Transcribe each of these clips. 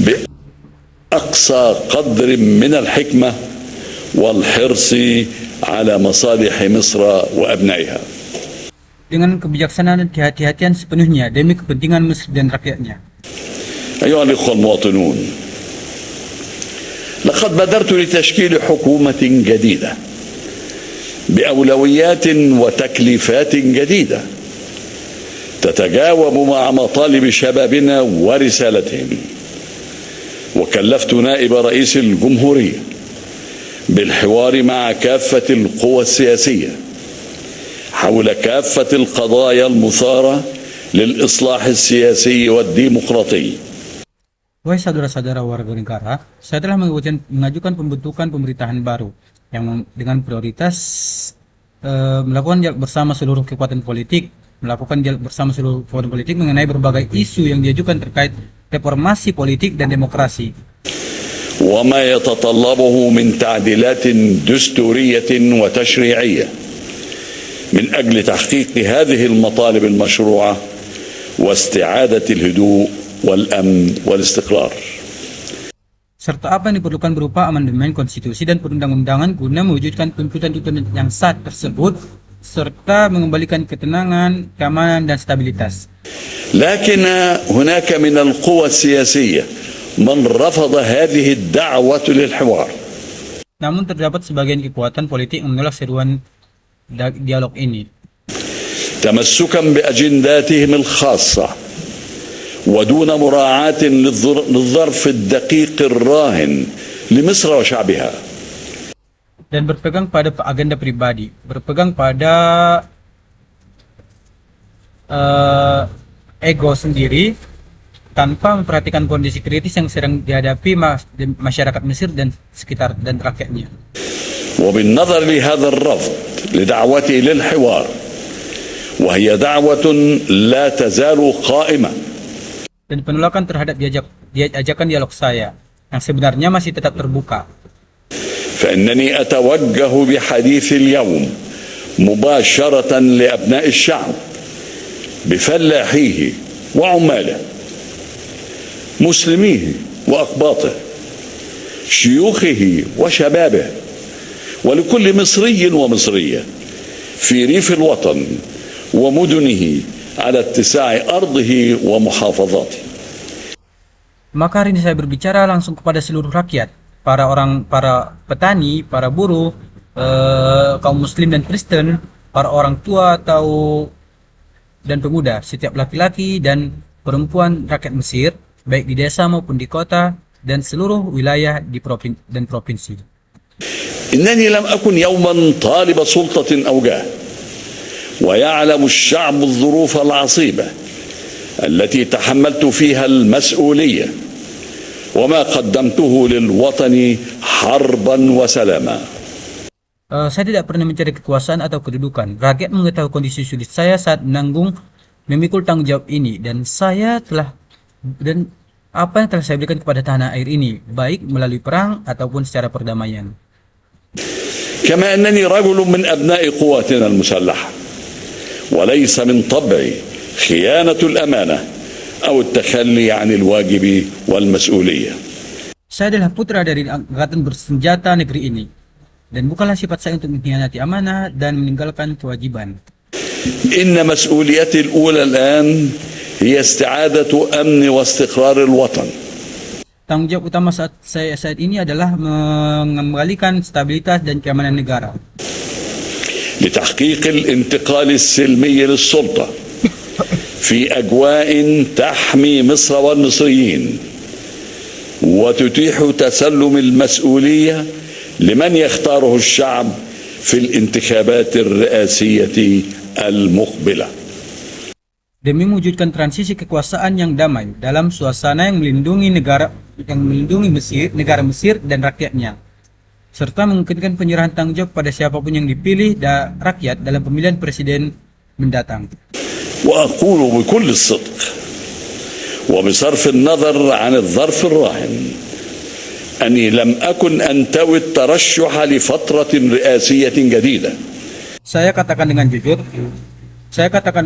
بأقصى قدر من الحكمة والحرص على مصالح مصر وأبنائها. Dengan kebijaksanaan dan kehati-hatian sepenuhnya demi kepentingan Mesir dan rakyatnya. أيها الإخوة المواطنون، لقد بدرت لتشكيل حكومة جديدة بأولويات وتكليفات جديدة تتجاوب مع مطالب شبابنا ورسالتهم، وكلفت نائب رئيس الجمهورية بالحوار مع كافة القوى السياسية حول كافة القضايا المثارة للإصلاح السياسي والديمقراطي. Wahai saudara-saudara warga negara, saya telah mengajukan pembentukan pemerintahan baru yang dengan prioritas melakukan dialog bersama seluruh kekuatan politik, mengenai berbagai isu yang diajukan terkait reformasi politik dan demokrasi. وما يتطلبه من تعديلات دستورية وتشريعية من أجل تحقيق هذه المطالب المشروعة واستعادة الهدوء والأمن والاستقرار. Serta apa yang diperlukan berupa amandemen konstitusi dan perundang-undangan guna mewujudkan tuntutan-tuntutan yang sah tersebut serta mengembalikan ketenangan, keamanan dan stabilitas. لكن هناك من القوى السياسية من رفض هذه الدعوة للحوار. Namun terdapat sebagian kekuatan politik yang menolak seruan dialog ini. تمسكا بأجنداتهم الخاصة ودون مراعاة للظرف الدقيق الراهن لمصر وشعبها. Dan berpegang pada agenda pribadi, berpegang pada ego sendiri tanpa memperhatikan kondisi kritis yang sedang dihadapi masyarakat Mesir dan sekitar dan rakyatnya. وبالنظر لهذا الرفض لدعوتي للحوار وهي دعوة لا تزال قائمة. Dan penolakan terhadap ajakan dialog saya yang sebenarnya masih tetap terbuka. فإنني أتوجه بحديث اليوم مباشرة لأبناء الشعب بفلاحيه وعماله مسلميه وأقباطه شيوخه وشبابه ولكل مصري ومصرية في ريف الوطن ومدنه على اتساع أرضه ومحافظاته. Maka hari ini saya berbicara langsung kepada seluruh rakyat, para petani, para buruh, kaum muslim dan Kristen, para orang tua dan pemuda, setiap laki-laki dan perempuan rakyat Mesir, baik di desa maupun di kota dan seluruh wilayah dan provinsi. إنني لم أكن يوما طالب سلطة أو جاه ويعلم الشعب الظروف العصيبة التي تحملت فيها المسؤولية وما قدمته للوطن حربا وسلاما. Saya tidak pernah mencari kekuasaan atau kedudukan. Rakyat mengetahui kondisi sulit saya saat memikul tanggung jawab ini dan apa yang telah saya berikan kepada tanah air ini, baik melalui perang ataupun secara perdamaian. كما أنني رجل من أبناء قواتنا المسلحة وليس من طبعي خيانة الأمانة أو التخلي عن الواجب والمسؤولية. Saya adalah putra dari angkatan bersenjata negeri ini dan bukanlah sifat saya untuk mengkhianati amanah dan meninggalkan kewajiban. إن مسؤوليتي الأولى الآن هي استعادة أمن واستقرار الوطن. Tanggung jawab utama saya saat ini adalah mengembalikan stabilitas dan keamanan negara. لتحقيق الانتقال السلمي للسلطة في أجواء تحمي مصر والمصريين وتتيح تسلم المسؤولية لمن يختاره الشعب في الانتخابات الرئاسية المقبلة. Demi mewujudkan transisi kekuasaan yang damai dalam suasana yang melindungi negara Mesir dan rakyatnya, serta memungkinkan penyerahan tanggung jawab pada siapapun yang dipilih rakyat dalam pemilihan presiden mendatang. وأقول بكل الصدق وبصرف النظر عن الظرف الراهن أني لم أكن أنتوي الترشح لفترة رئاسية جديدة. Saya katakan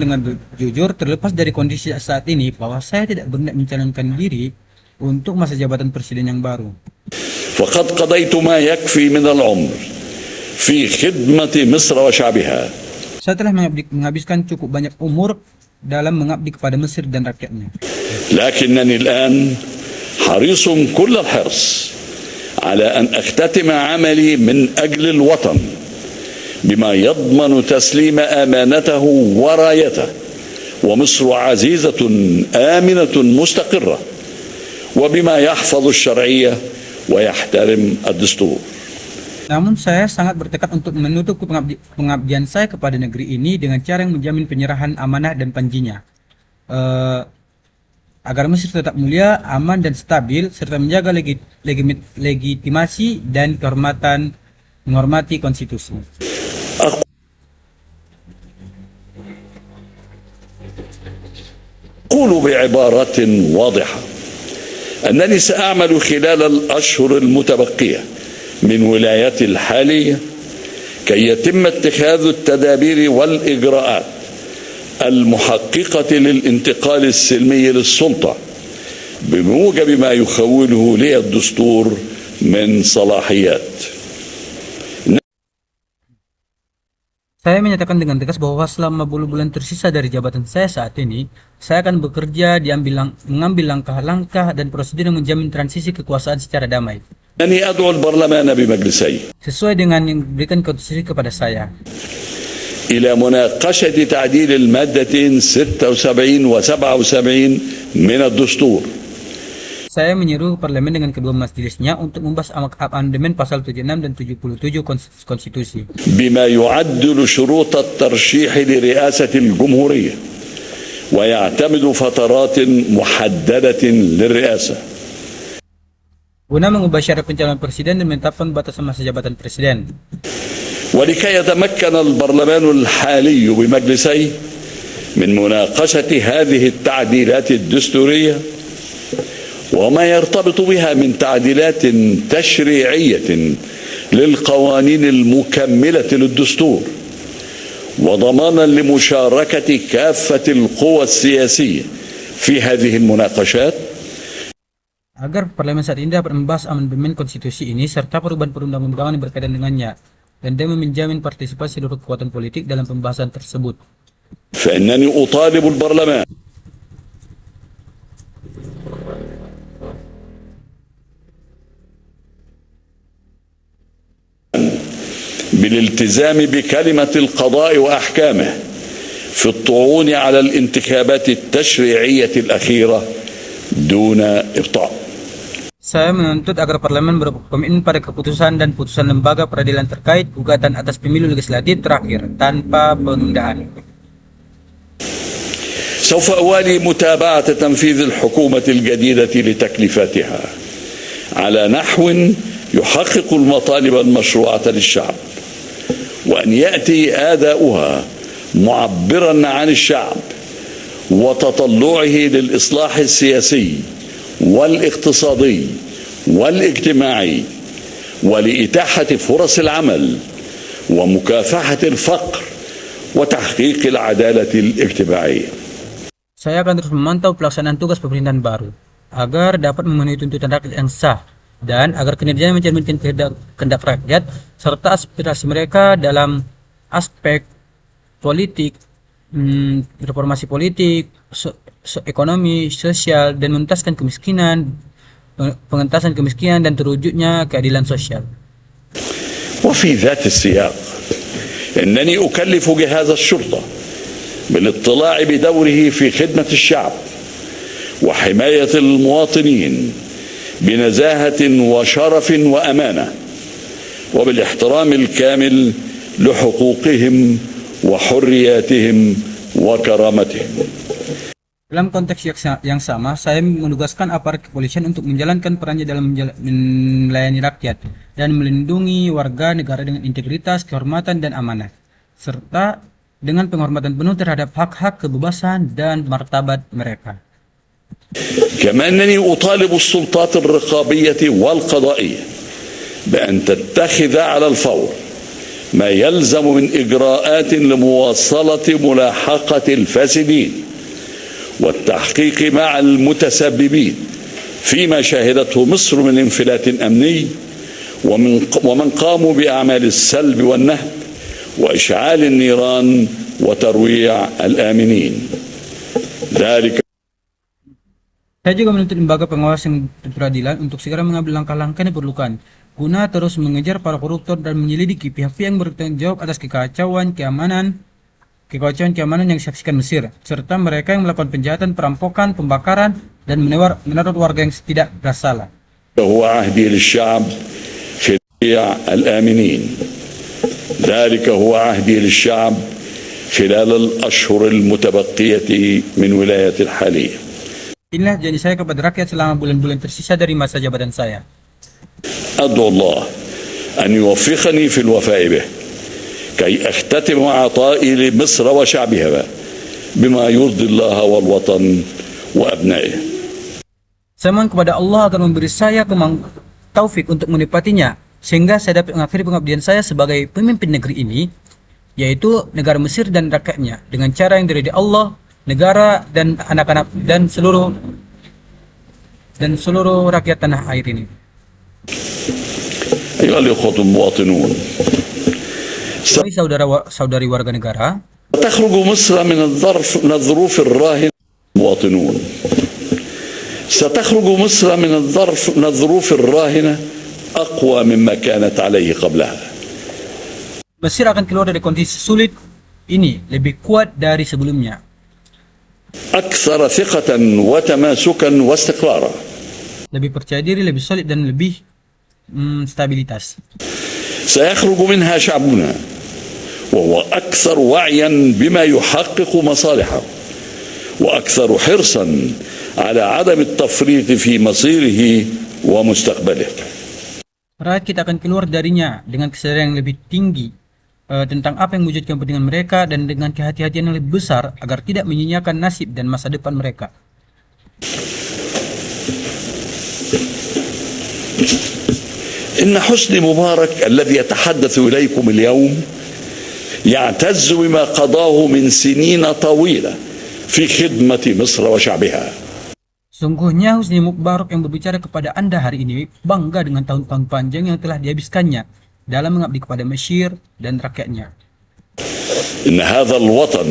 dengan jujur terlepas dari kondisi saat ini bahwa saya tidak berniat mencalonkan diri untuk masa jabatan presiden yang baru. فقد قضيت ما يكفي من العمر في خدمة مصر وشعبها. Saya telah menghabiskan cukup banyak umur dalam mengabdi kepada Mesir dan rakyatnya. لكنني الآن حريص كل الحرص على أن أختتم عملي من أجل الوطن بما يضمن تسليم أمانته ورايته ومصر عزيزة آمنة مستقرة وبما يحفظ الشرعية ويحترم الدستور. Namun saya sangat bertekad untuk menutup pengabdian saya kepada negeri ini dengan cara yang menjamin penyerahan amanah dan panjinya, agar Mesir tetap mulia, aman dan stabil, serta menjaga legitimasi dan kehormatan menghormati konstitusi. أقول بعبارة واضحة أنني سأعمل خلال الأشهر المتبقية من ولايتي الحالية كي يتم اتخاذ التدابير والإجراءات المحققة للانتقال السلمي للسلطة بموجب ما يخوله لي الدستور من صلاحيات. Saya menyatakan dengan tegas bahwa selama bulan tersisa dari jabatan saya saat ini, saya akan bekerja mengambil langkah-langkah dan prosedur yang menjamin transisi kekuasaan secara damai. أني أدعو البرلمان بمجلسيه Sesuai dengan yang diberikan konstitusi kepada saya, إلى مناقشة تعديل المادتين 76 و77 من الدستور. saya menyeru parlemen dengan kedua majelisnya untuk membahas amandemen pasal 76 dan 77 konstitusi. بما يعدل شروط الترشيح لرئاسة الجمهورية ويعتمد فترات محددة للرئاسة. Guna mengubah syarat pencalonan presiden dan menetapkan batasan masa jabatan presiden. ولكي يتمكن البرلمان الحالي بمجلسيه من مناقشة هذه التعديلات الدستورية وما يرتبط بها من تعديلات تشريعية للقوانين المكملة للدستور وضمانا لمشاركة كافة القوى السياسية في هذه المناقشات. Agar parlemen saat ini dapat membahas amandemen konstitusi ini serta perubahan perundang-undangan yang berkaitan dengannya, dan demi menjamin partisipasi seluruh kekuatan politik dalam pembahasan tersebut. فإنني أطالب البرلمان بالالتزام بكلمة القضاء وأحكامه في الطعون على الانتخابات التشريعية الأخيرة دون إبطاء. Saya menuntut agar parlemen berkomitmen pada keputusan dan putusan lembaga peradilan terkait gugatan atas pemilu legislatif terakhir tanpa penundaan. سوف أوالي متابعة تنفيذ الحكومة الجديدة لتكليفاتها على نحو يحقق المطالب المشروعة للشعب وأن يأتي أداؤها معبرا عن الشعب وتطلعه للإصلاح السياسي والاقتصادي والاجتماعي ولإتاحة فرص العمل ومكافحة الفقر وتحقيق العدالة الاجتماعية. Saya akan terus memantau pelaksanaan tugas pemerintahan baru agar dapat memenuhi tuntutan rakyat yang sah dan agar kinerjanya mencerminkan kehendak rakyat serta aspirasi mereka dalam aspek politik, reformasi politik, ekonomi, sosial, dan menuntaskan kemiskinan, pengentasan kemiskinan dan terwujudnya keadilan sosial. وفي ذات السياق إنني أكلف جهاز الشرطة بالاطلاع بدوره في خدمة الشعب وحماية المواطنين بنزاهة وشرف وأمانة وبالاحترام الكامل لحقوقهم وحرياتهم وكرامتهم. Dalam konteks yang sama, saya menugaskan aparat kepolisian untuk menjalankan perannya dalam melayani rakyat dan melindungi warga negara dengan integritas, kehormatan, dan amanah, serta dengan penghormatan penuh terhadap hak-hak, kebebasan, dan martabat mereka. كما أنني أطالب السلطات الرقابية والقضائية بأن تتخذ على الفور ما يلزم من إجراءات لمواصلة ملاحقة الفاسدين والتحقيق مع المتسببين فيما شهدته مصر من انفلات أمني ومن قاموا بأعمال السلب والنهب وإشعال النيران وترويع الآمنين ذلك. Saya juga menuntut lembaga pengawas yang berperadilan untuk segera mengambil langkah-langkah yang diperlukan guna terus mengejar para koruptor dan menyelidiki pihak-pihak yang bertanggung jawab atas kekacauan keamanan yang disaksikan Mesir, serta mereka yang melakukan penjahatan, perampokan, pembakaran, dan meneror warga yang tidak bersalah. هو عهدي للشعب خلال الآمنين ذلك هو عهدي للشعب خلال الأشهر المتبقية من ولاية الحالية. Inilah janji saya kepada rakyat selama bulan-bulan tersisa dari masa jabatan saya. أدعو الله أن يوفقني في الوفاء به كي أختتم عطائي لمصر وشعبها بما يرضي الله والوطن وأبنائه. Saya mohon kepada Allah agar memberi saya taufik untuk menepatinya, sehingga saya dapat mengakhiri pengabdian saya sebagai pemimpin negeri ini, yaitu negara Mesir dan rakyatnya, dengan cara yang diridhai Allah, negara dan anak-anak dan seluruh rakyat tanah air ini. أيها الإخوة المواطنون Saudari warga negara, تخرج مصر من الظروف الراهنة المواطنون ستخرج مصر من الظروف الراهنة أقوى مما كانت عليه قبلها. Mesir akan keluar dari kondisi sulit ini lebih kuat dari sebelumnya. أكثر ثقة وتماسكا واستقرارا. Lebih percaya diri, lebih solid dan lebih stabilitas. سيخرج منها شعبنا وهو أكثر وعيا بما يحقق مصالحه وأكثر حرصا على عدم التفريط في مصيره ومستقبله. Rakyat kita akan keluar darinya dengan kesadaran yang lebih tinggi tentang apa yang mewujudkan kepentingan mereka dan dengan kehati-hatian yang lebih besar agar tidak menyia-nyiakan nasib dan masa depan mereka. إن حسني مبارك الذي يتحدث إليكم اليوم يعتز بما قضاه من سنين طويلة في خدمة مصر وشعبها. Sungguhnya Husni Mubarak yang berbicara kepada Anda hari ini bangga dengan tahun-tahun panjang yang telah dihabiskannya dalam mengabdi kepada Mesir dan rakyatnya. إن هذا الوطن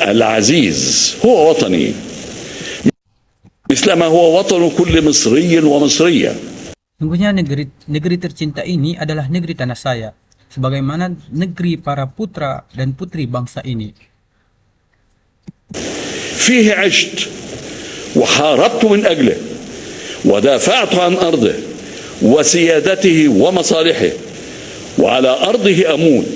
العزيز هو وطني مثلما هو وطن كل مصري ومصرية. Sungguhnya negeri tercinta ini adalah negeri tanah saya, sebagaimana negeri para putra dan putri bangsa ini. فيه عشت وحاربت من أجله ودافعت عن أرضه وسيادته ومصالحه وعلى أرضه أموت.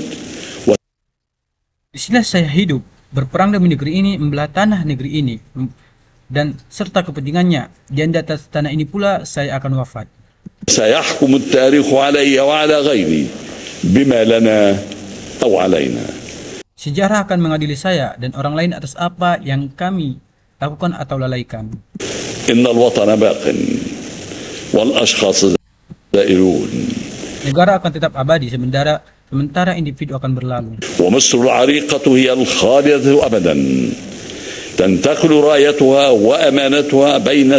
Disinilah saya hidup, berperang demi negeri ini, membelah tanah negeri ini, dan serta kepentingannya. Di atas tanah ini pula saya akan wafat. سيحكم التاريخ علي وعلى غيري بما لنا أو علينا. Sejarah akan mengadili saya dan orang lain atas apa yang kami lakukan atau lalaikan. إن الوطن باق والأشخاص زائرون. Negara akan tetap abadi sementara individu akan berlalu. ومصر العريقة هي الخالدة أبدا تنتقل رايتها وأمانتها بين